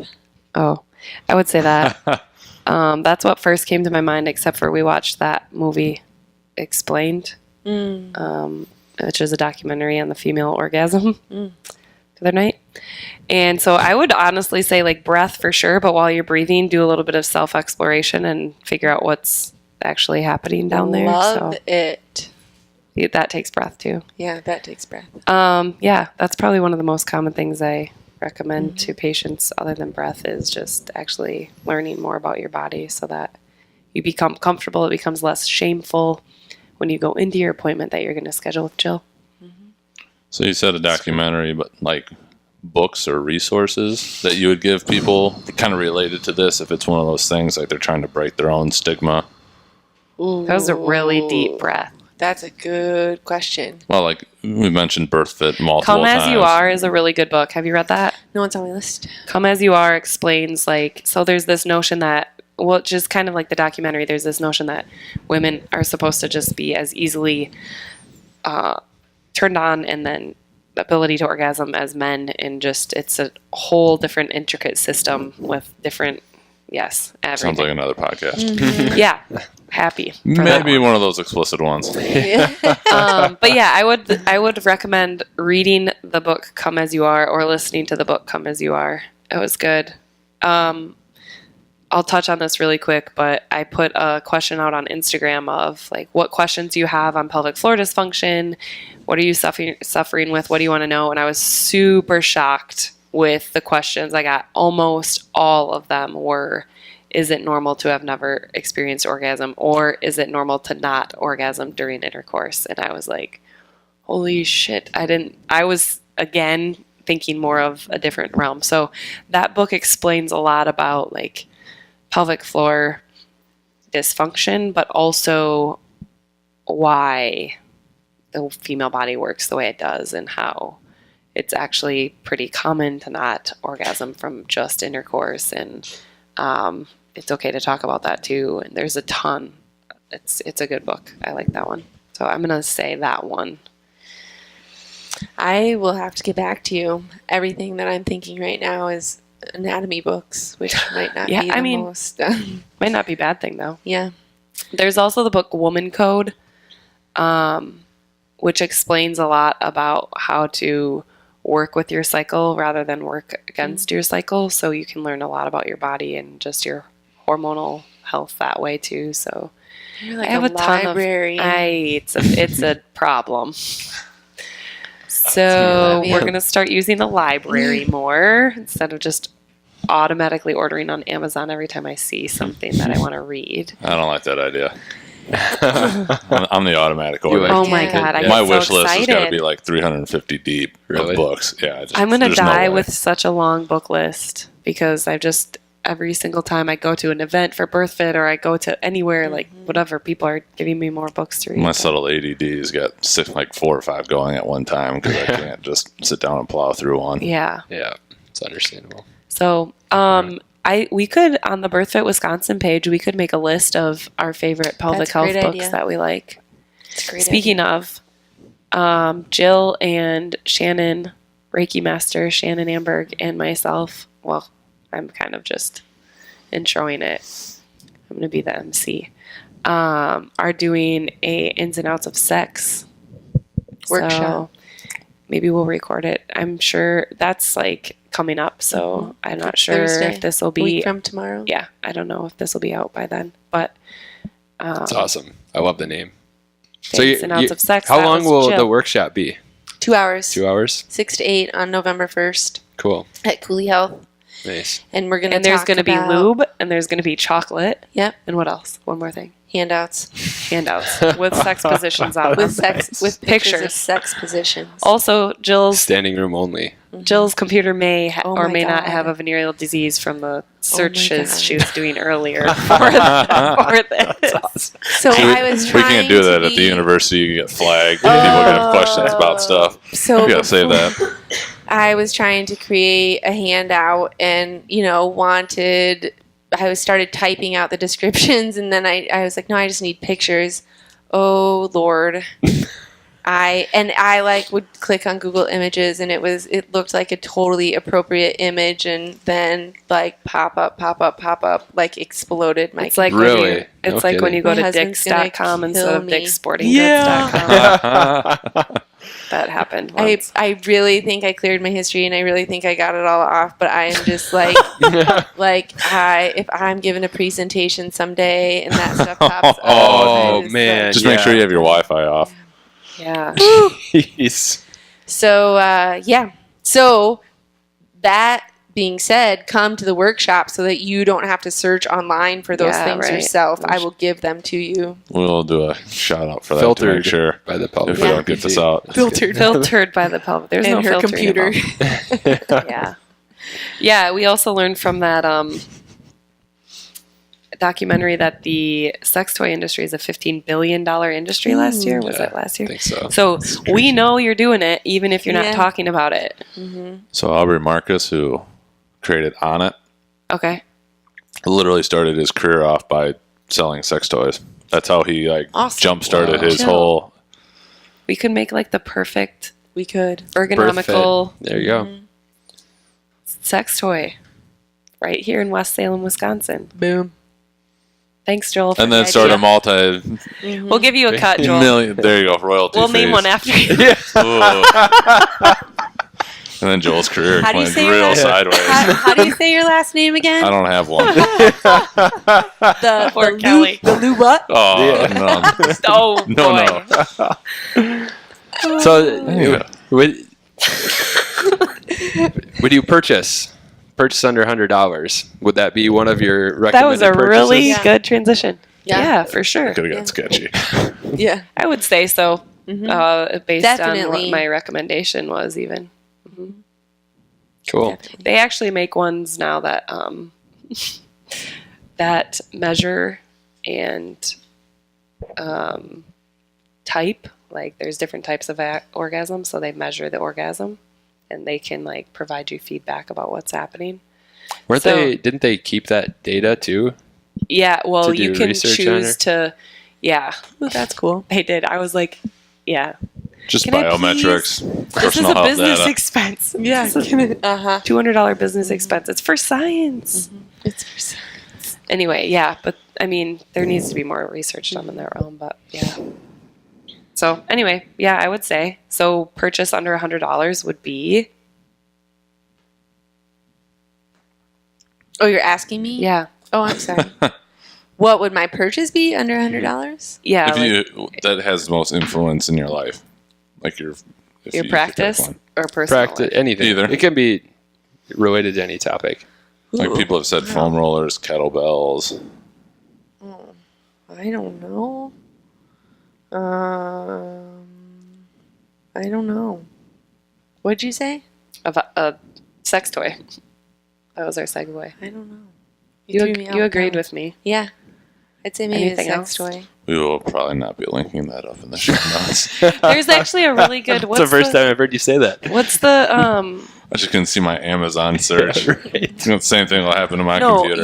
Oh, I would say that. That's what first came to my mind, except for we watched that movie Explained, which is a documentary on the female orgasm the other night. And so I would honestly say like breath for sure, but while you're breathing, do a little bit of self-exploration and figure out what's actually happening down there. Love it. That takes breath too. Yeah, that takes breath. Yeah, that's probably one of the most common things I recommend to patients other than breath is just actually learning more about your body so that you become comfortable. It becomes less shameful when you go into your appointment that you're going to schedule with Jill. So you said a documentary, but like books or resources that you would give people kind of related to this if it's one of those things like they're trying to break their own stigma? That was a really deep breath. That's a good question. Well, like we mentioned BirthFit multiple Come times. As You Are is a really good book. Have you read that? No one's on my list. Come As You Are explains so there's this notion that, well, just kind of like the documentary, there's this notion that women are supposed to just be as easily turned on and then the ability to orgasm as men, and just it's a whole different intricate system with different everything. Sounds like another podcast. Yeah, happy for that Maybe one. one of those explicit ones. But yeah, I would recommend reading the book Come As You Are or listening to the book Come As You Are. It was good. I'll touch on this really quick, but I put a question out on Instagram of like, what questions do you have on pelvic floor dysfunction? What are you suffering with? What do you want to know? And I was super shocked with the questions I got. Almost all of them were, is it normal to have never experienced orgasm, or is it normal to not orgasm during intercourse? And I was like, holy shit. I was, again, thinking more of a different realm. So that book explains a lot about like pelvic floor dysfunction, but also why the female body works the way it does and how it's actually pretty common to not orgasm from just intercourse. And it's okay to talk about that too. And there's a ton. It's a good book. I like that one. So I'm going to say that one. I will have to get back to you. Everything that I'm thinking right now is anatomy books, which might not be the most. Might not be a bad thing, though. Yeah. There's also the book Woman Code, which explains a lot about how to work with your cycle rather than work against your cycle. So you can learn a lot about your body and just your hormonal health that way, too. So You're like I have a ton of... It's a problem. So we're going to start using the library more instead of just automatically ordering on Amazon every time I see something that I want to read. I don't like that idea. I'm the automatic order. Oh my God. I My get wish so list has got to excited. be like 350 deep Really? of books. Yeah, I'm going to there's no die way. with such a long book list because every single time I go to an event for BirthFit or I go to anywhere, like whatever, people are giving me more books to read. My subtle ADD's got 4 or 5 going at one time because I can't just sit down and plow through one. Yeah. Yeah, it's understandable. So, we could, on the BirthFit Wisconsin page, we could make a list of our favorite pelvic That's a health great books idea. that we like. It's a great Speaking of, Jill and Shannon, Reiki Master, Shannon Amberg, and myself, well, I'm kind of just introing it. I'm going to be the MC. Are doing a ins and outs of sex Workshop. So maybe we'll record it. I'm sure that's like coming up. So I'm not sure Thursday, if this will a week be from tomorrow. Yeah, I don't know if this will be out by then. But It's awesome. I love the name. ins and outs of sex. How that long was will Jill. the workshop be? 2 hours. 2 hours? 6 to 8 on November 1st Cool. at Coulee Health. Nice. And we're going to And there's going to be lube, and there's going to be chocolate. Yep. And what else? One more thing. Handouts. Handouts with sex positions on them. With pictures of Pictures. sex positions. Also, Standing room only. Jill's computer may Oh or my may not God. have a venereal disease from the searches God. she was doing earlier for this. So I was We trying can't do that to at the be- university. You get flagged. People can have questions about stuff. So We gotta save that. I was trying to create a handout and, I started typing out the descriptions and then I was like, no, I just need pictures. Oh Lord. I would click on Google Images and it looked like a totally appropriate image and then like pop up, like exploded my It's like Really? it's No like when kidding. you go My to husband's gonna dicks.com instead kill of me. dicksportinggoods.com. That happened once. I really think I cleared my history and I really think I got it all off, but I am just like, if I'm given a presentation someday and that stuff pops up. Oh, I'm just man. like- Just make sure you have your Wi-Fi off. Yeah. Jeez. So, yeah. So, that being said, come to the workshop so that you don't have to search online for those Yeah, things right. yourself. I will give them to you. We'll do a shout out for that to Filtered make sure by the pelvic. if we don't get this out. Filtered by the pelvic. There's And no her filtering computer. involved. Yeah. Yeah, we also learned from that documentary that the sex toy industry is a $15 billion industry last year. Was Yeah, it last I year? think so. So we know you're doing it, even if you're not Yeah. talking about it. So Aubrey Marcus, who created On It, Okay. literally started his career off by selling sex toys. That's how he Awesome. jump started Wow. his Chill. whole. We could make like the perfect We could. ergonomical There you go. sex toy right here in West Salem, Wisconsin. Boom. Thanks, Joel. For And then the start idea. a We'll give you a cut, Joel. multi-million. There you go, royalty. We'll name phase. one after you. Ooh. And then Joel's career How do you went say your real last- sideways. How do you say your last name again? I don't have one. Poor Kelly. The Lou what? Oh, no. Oh, No, boy. no. So, Yeah. would you purchase under $100? Would that be one of your recommended That was a really Yeah. good transition. Yeah. Yeah, for sure. Could have got sketchy. Yeah. I would say so, based on Definitely. what my recommendation was even. Cool. They actually make ones now that that measure and type. Like there's different types of orgasm, so they measure the orgasm, and they can like provide you feedback about what's happening. Didn't they keep that data too? Yeah, well, To do you can research on choose to. Yeah, That's cool. they did. I was like, yeah, Just Can I biometrics. this is Personal a health business data. expense. Yeah. This is Uh-huh. $200 business expense. It's for science. It's Anyway, yeah, but I mean, there needs to be more research done in their own, but yeah. So anyway, yeah, I would say so. Purchase under $100 would be Oh, you're asking me? yeah, Oh, I'm sorry. What would my purchase be under $100? yeah. If you that has the most influence in your life, like your if you pick practice one. or personal. Practice life? anything. Either. It can be related to any topic. Like people have said, foam rollers, kettlebells. I don't know. I don't know. What'd you say? A sex toy. That was our segue. I don't know. You threw me off agreed guard. with me. Yeah. I'd say maybe Anything a sex else? toy. We will probably not be linking that up in the show notes. There's actually a really good. It's the first time I've heard you say that. What's the I just couldn't see my Amazon search. Right. The same thing will happen to my No, computer.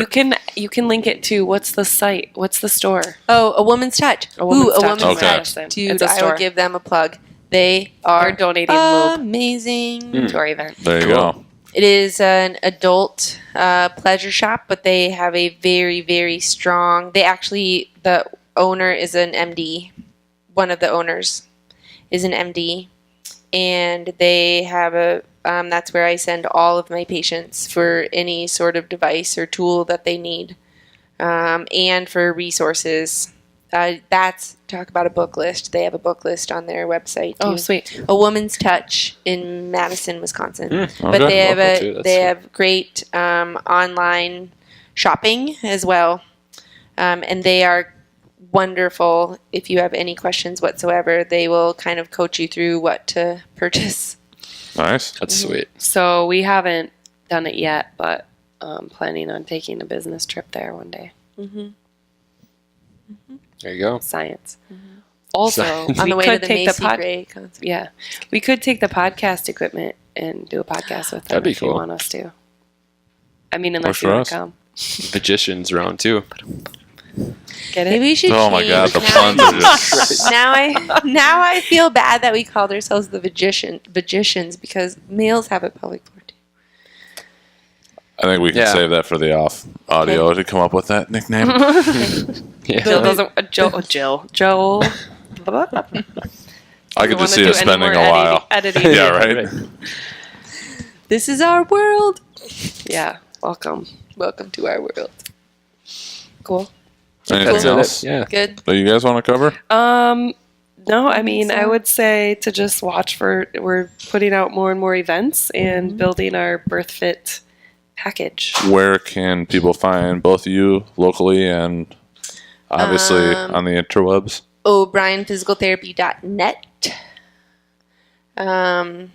you can link it to what's the site? What's the store? Oh, A Woman's Touch. A Woman's Touch Woman's in Okay. Touch. Madison. Dude, It's a I store. will give them a plug. They are They're donating lube amazing. to our event. There you Cool. go. It is an adult pleasure shop, but they have a very, very strong. The owner is an MD. One of the owners is an MD, and they have a. That's where I send all of my patients for any sort of device or tool that they need, and for resources. That's talk about a book list. They have a book list on their website. Oh, too. sweet. A Woman's Touch in Madison, Wisconsin. But okay. they have Local too, that's they sweet. have great online shopping as well, and they are wonderful. If you have any questions whatsoever, they will kind of coach you through what to purchase. Nice. That's sweet. So we haven't done it yet, but planning on taking a business trip there one day. There you go. Science. Also, Science. On we the way could to the take Macy the Gray concert. Yeah, we could take the podcast equipment and do a podcast with them That'd be if you cool. want us to. I mean, unless Works you for want to us. come. Magicians round too. Get it? Maybe we should. Oh my god, change. the puns are just. Now I feel bad that we called ourselves the Vagicians because males have a pelvic floor too. I think we can Yeah. save that for the off audio to come up with that nickname. Yeah. Jill doesn't. Joel. I could just see us spending a while. Editing. Yeah, right. This is our world. Yeah. Welcome. Welcome to our world. Cool. Anything That's else it. Yeah. Good. that you guys want to cover? No, I mean, so. I would say to just watch for. We're putting out more and more events and building our BirthFit package. Where can people find both of you locally and obviously on the interwebs? O'BrienPhysicalTherapy.net. .com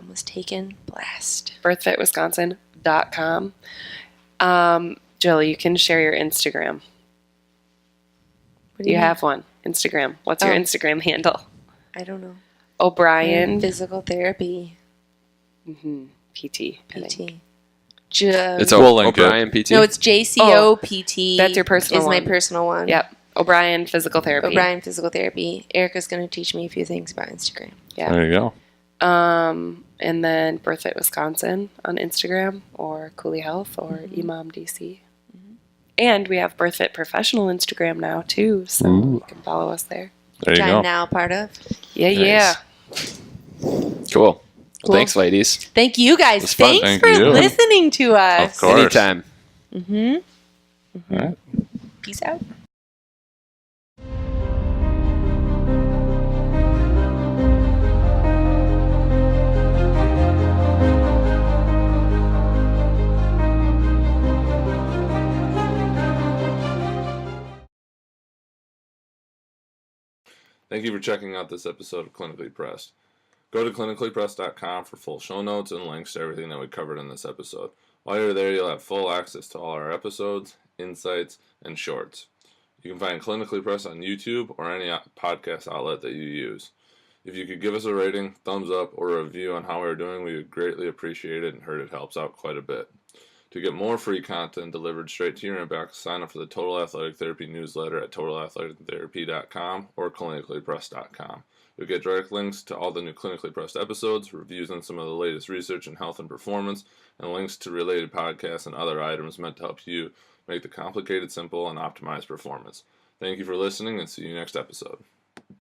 was taken. Blast. BirthFitWisconsin.com. Jill, you can share your Instagram. What Do you mean? have one? Instagram. What's your Oh. Instagram handle? I don't know. O'Brien Physical therapy. PT. I think. PT. It's We'll link it. O'Brien PT. No, it's JCOPT. That's your personal Is my one. personal one. Yep. O'Brien Physical Therapy. O'Brien Physical Therapy. Erica's going to teach me a few things about Instagram. Yeah. There you go. And then BirthFit Wisconsin on Instagram or Coulee Health or Imam DC. And we have BirthFit Professional Instagram now too, so you can follow us there. There Which you I'm go. now part of. Yeah, Nice. Cool. Well, thanks, ladies. Thank you guys. was fun. Thanks Thank for you. listening to us. Of course. Anytime. All right. Peace out. Thank you for checking out this episode of Clinically Pressed. Go to clinicallypressed.com for full show notes and links to everything that we covered in this episode. While you're there, you'll have full access to all our episodes, insights, and shorts. You can find Clinically Pressed on YouTube or any podcast outlet that you use. If you could give us a rating, thumbs up, or a review on how we're doing, we would greatly appreciate it and heard it helps out quite a bit. To get more free content delivered straight to your inbox, sign up for the Total Athletic Therapy newsletter at totalathletictherapy.com or clinicallypressed.com. You'll get direct links to all the new Clinically Pressed episodes, reviews on some of the latest research in health and performance, and links to related podcasts and other items meant to help you make the complicated simple and optimize performance. Thank you for listening, and see you next episode.